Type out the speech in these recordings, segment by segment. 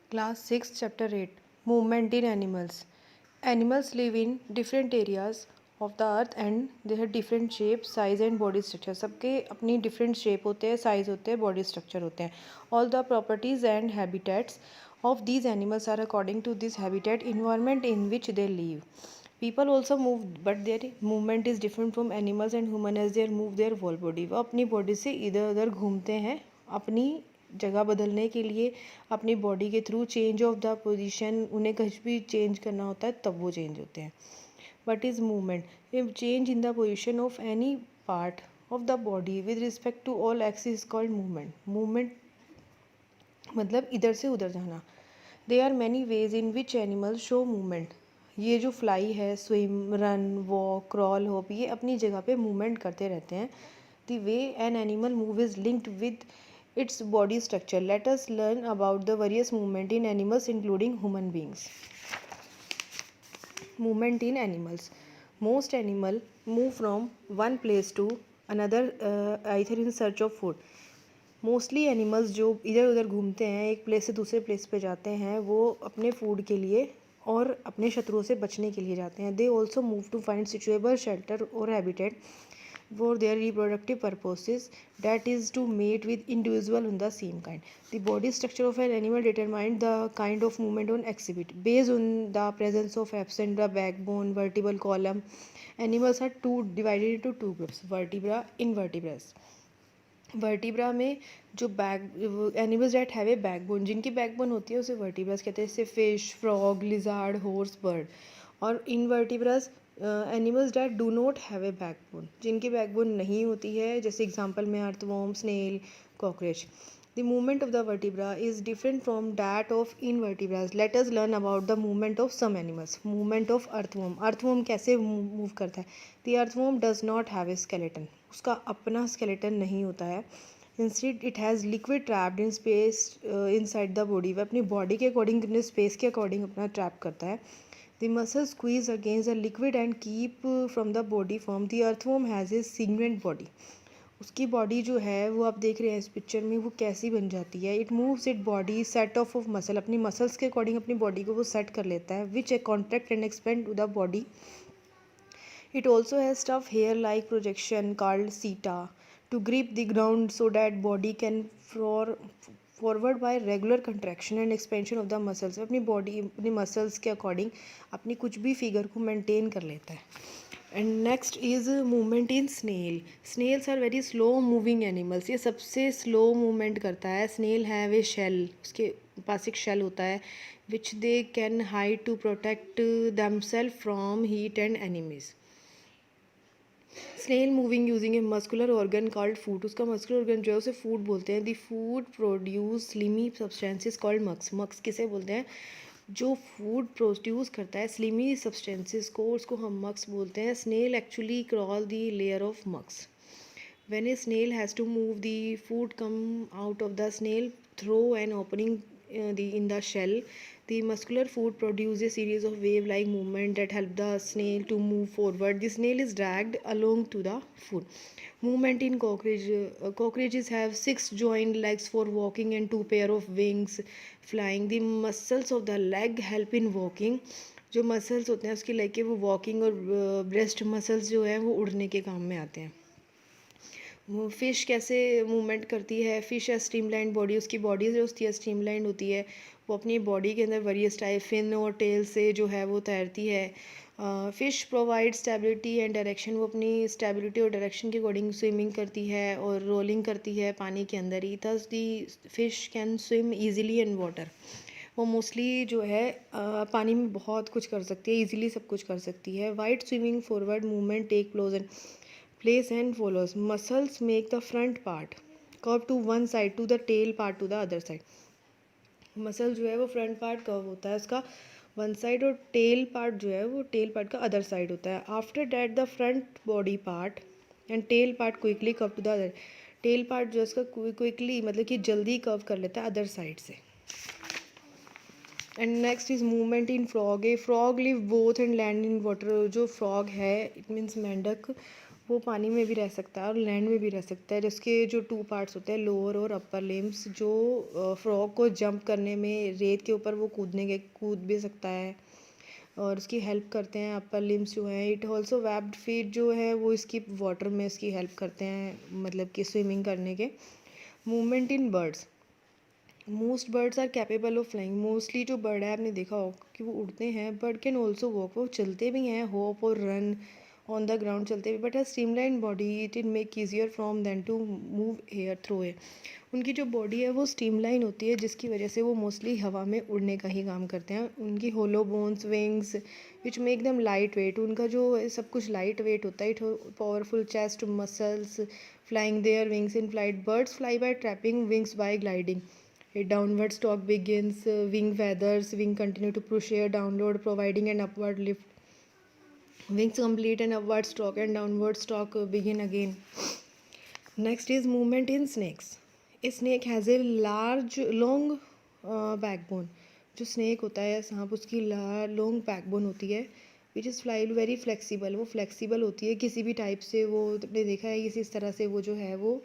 Class 6, Chapter 8, Movement in Animals. Animals live in different areas of the earth and they have different shape, size and body structure. सबके अपनी different shape होते हैं, size होते हैं, body structure होते हैं. All the properties and habitats of these animals are according to this habitat environment in which they live. People also move, but their movement is different from animals and human as they move their whole body. वो अपनी body से इधर उधर घूमते हैं अपनी जगह बदलने के लिए, अपनी बॉडी के through change of the position, उन्हें कहीं भी चेंज करना होता है तब वो चेंज होते हैं. But is movement a change in the position of any part of the body with respect to all axis called movement. Movement मतलब इधर से उधर जाना. They are many ways in which animals show movement. ये जो fly है, swim, run, walk, crawl, hop, ये अपनी जगह पे मूवमेंट करते रहते हैं. The way an animal move is linked with its body structure. Let us learn about the various movement in animals including human beings. Movement in animals. Most animal move from one place to another either in search of food. Mostly animals जो इधर उधर घूमते हैं, एक place से दूसरे place पे जाते हैं, वो अपने फूड के लिए और अपने शत्रुओं से बचने के लिए जाते हैं. They also move to find suitable shelter और habitat for their reproductive purposes, that is to mate with individual in the same kind. The body structure of an animal determines the kind of movement on exhibit. Based on the presence of absent the backbone, vertebral column, animals are divided into two groups, vertebra, invertebrates. Vertebra में जो back animals that have a backbone, जिनकी backbone होती है उसे vertebrates कहते हैं, जैसे fish, frog, lizard, horse, bird. और invertebrates animals that do not have a backbone, जिनकी बैकबोन नहीं होती है, जैसे एग्जांपल में earthworm, snail, cockroach. The movement of the vertebra is different from that of invertebrates. Let us learn about the movement of some animals. Movement of earthworm. Earthworm कैसे move करता है? The earthworm does not have a skeleton. उसका अपना skeleton नहीं होता है. Instead, it has liquid trapped in space inside the body. वह अपनी body के according, अपने space के according अपना trap करता है. The muscles squeeze against the liquid and keep from the body form. The earthworm has a cingulate body. उसकी body जो है वो आप देख रहे हैं इस पिक्चर में, वो कैसी बन जाती है. It moves it body set of muscle, अपनी मसल्स के अकॉर्डिंग अपनी बॉडी को वो सेट कर लेता है, which a contract and expand to the body. It also has tough hair like projection called setae to grip the ground so that body can forward by regular contraction and expansion of the muscles. अपनी body अपनी muscles के according अपनी कुछ भी figure को maintain कर लेता है. And next is movement in snail. Snails are very slow moving animals. ये सबसे स्लो मूवमेंट करता है. स्नेल हैव ए शेल, उसके पास एक शेल होता है, which they can hide to protect themselves from heat and enemies. Snail moving using a muscular organ called food. उसका muscular organ जो है उसे फूड बोलते हैं. The food produce slimy substances called mucus. Mucus किसे बोलते हैं? जो फूड प्रोड्यूस करता है स्लिमी सब्सटेंसेस को, उसको हम मक्स बोलते हैं. Snail actually crawl the layer of mucus. When a snail has to move the food come out of the snail through an opening in the shell. The muscular food produces a series of wave-like movement that help the snail to move forward. The snail is dragged along to the food. Movement in cockroach. Cockroaches have 6 joined legs for walking and 2 pair of wings flying. The muscles of the leg help in walking. जो muscles होते हैं उसकी leg के, वो walking और breast muscles जो हैं वो उड़ने के काम में आते हैं. वो फ़िश कैसे मूवमेंट करती है? फ़िश है स्ट्रीमलाइन बॉडी, उसकी बॉडी जो होती है स्ट्रीमलाइन होती है. वो अपनी बॉडी के अंदर वेरियस टाइप फिन और टेल से जो है वो तैरती है. Fish provide stability and direction. वो अपनी स्टेबिलिटी और डायरेक्शन के अकॉर्डिंग स्विमिंग करती है और रोलिंग करती है पानी के अंदर ही. Thus the fish can swim easily in water. वो मोस्टली जो है पानी में बहुत कुछ कर सकती है, ईजिली सब कुछ कर सकती है. Wide swimming forward movement take place and follows. Muscles make the front part curve to one side to the tail part to the other side. Muscle जो है वो फ्रंट पार्ट कर्व होता है उसका वन साइड, और tail part जो है वो टेल पार्ट का अदर साइड होता है. After that the front body part and tail part quickly curve to the other. Tail part जो है उसका क्विकली मतलब कि जल्दी कर्व कर लेता है अदर साइड से. And next is movement in frog. A frog live both and land in water. जो फ्रॉग है इट मीन्स मेंढक, वो पानी में भी रह सकता है और लैंड में भी रह सकता है। जिसके जो 2 पार्ट्स होते हैं, लोअर और अपर लिम्स, जो फ्रॉग को जंप करने में रेत के ऊपर वो कूद भी सकता है और उसकी हेल्प करते हैं। अपर लिम्स जो हैं, इट ऑल्सो वेब्ड फीट जो है वो इसकी वाटर में इसकी हेल्प करते हैं, मतलब कि स्विमिंग करने के। Movement in birds, most birds are capable of flying. Mostly जो बर्ड है आपने देखा होगा कि वो उड़ते हैं, बर्ड कैन ऑल्सो वॉक, वो चलते भी हैं, होप और रन ऑन द ग्राउंड चलते भी, बट है streamline body it make easier from then to move air through a. उनकी जो बॉडी है वो स्ट्रीमलाइन होती है, जिसकी वजह से वो मोस्टली हवा में उड़ने का ही काम करते हैं। उनकी hollow bones, wings which make them light weight, उनका जो सब कुछ लाइट वेट होता है। It powerful chest muscles, flying their wings in flight. Birds fly by trapping wings by gliding. A downward stalk begins, wing feathers, wing continue to push air downward, providing an upward lift. Wings complete an upward stalk and downward stalk begin again. Next is movement in snakes. A snake has a large, long backbone. जो snake होता है सांप, उसकी long backbone होती है, which is fly very flexible. वो flexible होती है किसी भी टाइप से। वो आपने देखा है किसी तरह से वो जो है वो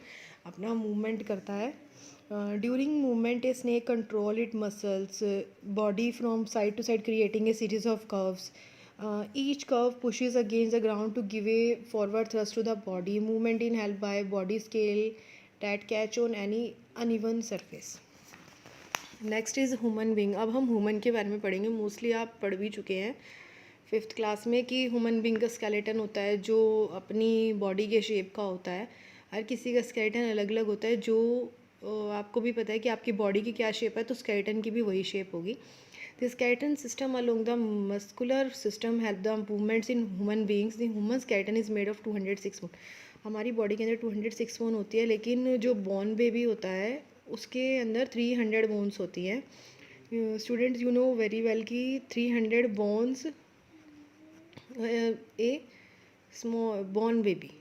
अपना मूवमेंट करता है। During movement, a snake control its muscles, body from side to side, creating a series of curves. Each curve pushes against the ground to give a forward thrust to the body. Movement is helped by body scale that catch on any uneven surface. Next is human being. अब हम human के बारे में पढ़ेंगे। Mostly आप पढ़ भी चुके हैं 5th क्लास में कि ह्यूमन बींग का स्केलेटन होता है जो अपनी बॉडी के शेप का होता है। हर किसी का स्केलेटन अलग अलग होता है। जो आपको भी पता है कि आपकी बॉडी की क्या शेप है, तो स्केलेटन की भी वही शेप होगी। The skeleton system along the muscular system help the movements in human beings. The human skeleton is made of 206 bone. हमारी बॉडी के अंदर 206 बोन होती है, लेकिन जो बॉर्न बेबी होता है उसके अंदर 300 बोन्स होती हैं। Students you know very well कि 300 bones A small born baby.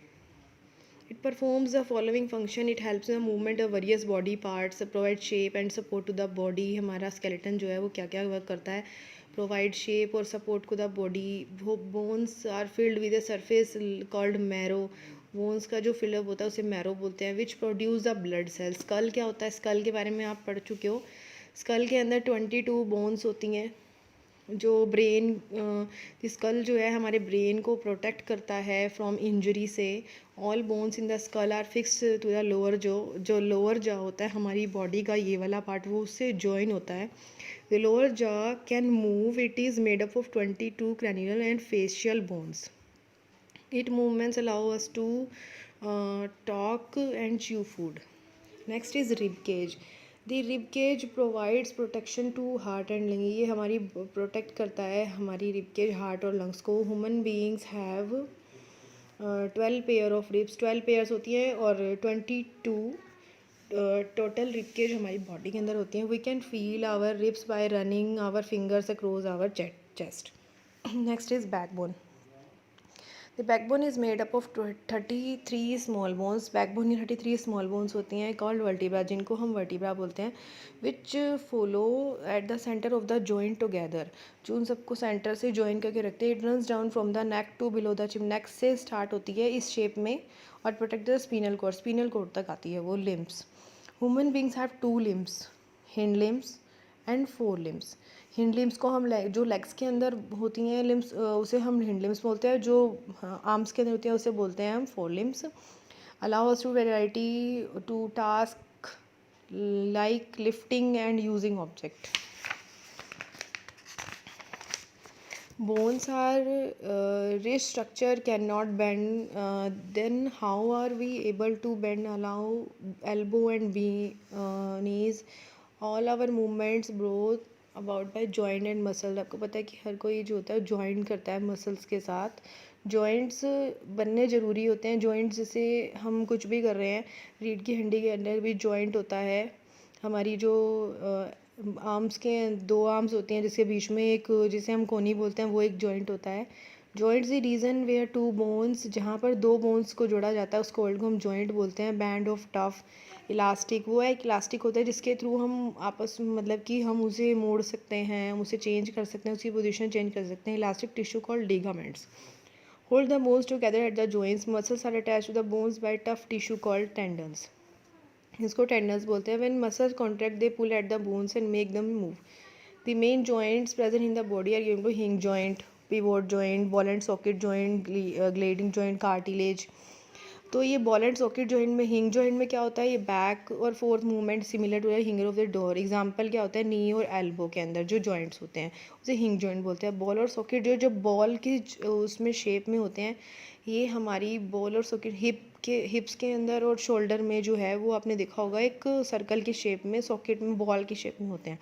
It performs the following function. It helps in the movement of various body parts, provide shape and support to the body. हमारा skeleton जो है वो क्या क्या work करता है, provide shape और support to the body. Bones are filled with a surface called marrow. Bones का जो फिलअप होता है उसे मैरो बोलते हैं। Which produce the blood cell. Skull क्या होता है, स्कल के बारे में आप पढ़ चुके हो। स्कल के अंदर 22 बोन्स होती हैं। जो ब्रेन स्कल जो है हमारे ब्रेन को प्रोटेक्ट करता है फ्रॉम इंजरी से। All bones in the skull are fixed to the lower jaw. जो लोअर जॉ होता है हमारी बॉडी का ये वाला पार्ट, वो उससे जॉइन होता है। The lower jaw can move. It is made up of 22 cranial and facial bones. It movements allow us to talk and chew food. Next is rib cage. The rib cage provides protection to heart and lung. ये हमारी protect करता है हमारी rib cage, heart और lungs को. Human beings have 12 pair of ribs. 12 pairs होती हैं और 22 टोटल रिब केज हमारी बॉडी के अंदर होती हैं. We can feel our ribs by running our fingers across our chest. Next is backbone. The backbone is made up of 33 small bones. Backbone में 33 small bones होती हैं called vertebra, जिनको हम vertebra बोलते हैं, which follow at the center of the joint together. जो उन सबको सेंटर से join करके रखते हैं. It runs down from the neck to below the chin. neck से start होती है इस shape में और protect the spinal cord. spinal cord तक आती है वो limbs. Human beings have 2 limbs, hind limbs and 4 limbs. Hind limbs को हम जो लेग्स के अंदर होती हैं लिम्स, उसे हम हिंड लिम्स बोलते हैं. जो आर्म्स के अंदर होती हैं उसे बोलते हैं हम 4 limbs. Allow us to variety to task like lifting and using object. Bones are rich structure can not bend. Then how are we able to bend? Allow elbow and knees. All our movements brought about by joint and muscle. आपको पता है कि हर कोई जो होता है joint करता है मसल्स के साथ. जॉइंट्स बनने ज़रूरी होते हैं. जॉइंट्स जैसे हम कुछ भी कर रहे हैं, रीढ़ की हड्डी के अंदर भी जॉइंट होता है. हमारी जो आर्म्स के 2 आर्म्स होती हैं जिसके बीच में एक, जिसे हम कोनी बोलते हैं, वो एक जॉइंट होता है. Joints the region where 2 bones, जहाँ पर 2 बोन्स को जोड़ा जाता है उसको हम जॉइंट बोलते हैं. बैंड ऑफ टफ इलास्टिक, वो एक इलास्टिक होता है जिसके थ्रू हम आपस में मतलब कि हम उसे मोड़ सकते हैं, हम उसे चेंज कर सकते हैं, उसकी पोजीशन चेंज कर सकते हैं. Elastic tissue called ligaments. Hold the bones together at the joints. Muscles are attached to the bones by tough tissue called tendons. इसको टेंडन्स बोलते हैं. When muscles contract, they pull at the bones and make them move. The main joints present in the body are given to hinge joint, pivot joint, ball and socket joint, gliding joint, cartilage. तो ये ball and socket joint में, हिंग joint में क्या होता है, ये back और forth movement similar to the हिंगर ऑफ द डोर. एग्जांपल क्या होता है, नी और एल्बो के अंदर जो जॉइंट्स होते हैं उसे हिंग जॉइंट बोलते हैं. बॉल और सॉकेट जो बॉल की उसमें शेप में होते हैं, ये हमारी बॉल और सॉकेट हिप्स के अंदर और शोल्डर में जो है वो आपने देखा होगा एक सर्कल की शेप में, सॉकेट में बॉल की शेप में होते हैं.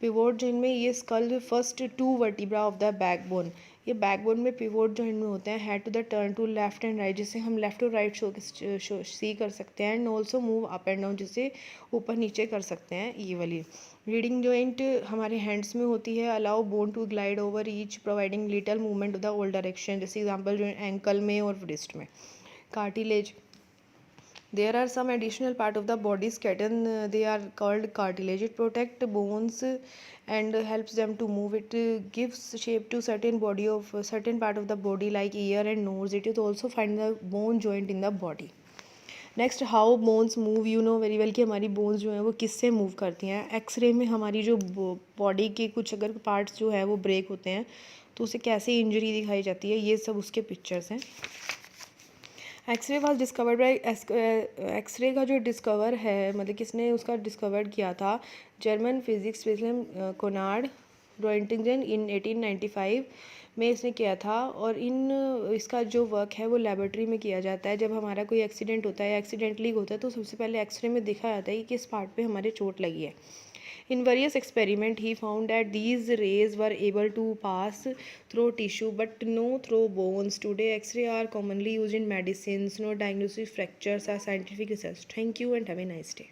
पिवोट जॉइंट में ये skull first 2 vertebra of the backbone, ये बैकबोन में पिवोट जॉइंट में होते हैं. Head to the turn to left and right, जिससे हम लेफ्ट और राइट सी कर सकते हैं. And also move up and down, जिससे ऊपर नीचे कर सकते हैं. ये वाली रीडिंग जॉइंट हमारे हैंड्स में होती है. Allow bone to glide over each providing little movement to the all direction, जैसे एग्जाम्पल जो एंकल में और रिस्ट में. Cartilage, there are some additional part of the body skeleton, they are called cartilage. It protect bones and helps them to move. It gives shape to certain body of certain part of the body like ear and nose. It is also find the bone joint in the body. Next, how bones move. You know very well कि हमारी bones जो हैं वो किससे move करती हैं. X ray में हमारी जो बॉडी के कुछ अगर पार्ट्स जो है वो ब्रेक होते हैं तो उसे कैसे इंजरी दिखाई जाती है, ये सब उसके पिक्चर्स हैं. X ray was discovered by, X ray का जो डिस्कवर है मतलब किसने उसका डिस्कवर किया था, जर्मन फिजिक्स विलियम कोनार्ड रोएंटिंगन इन 1895 में इसने किया था. और इसका जो वर्क है वो लेबोरेटरी में किया जाता है. जब हमारा कोई एक्सीडेंट होता है या एक्सीडेंटली होता है तो सबसे पहले एक्सरे में देखा जाता है कि किस पार्ट पे हमारे चोट लगी है. In various experiments, he found that these rays were able to pass through tissue but no through bones. Today, X-ray are commonly used in medicines, no diagnosis fractures or scientific research. Thank you and have a nice day.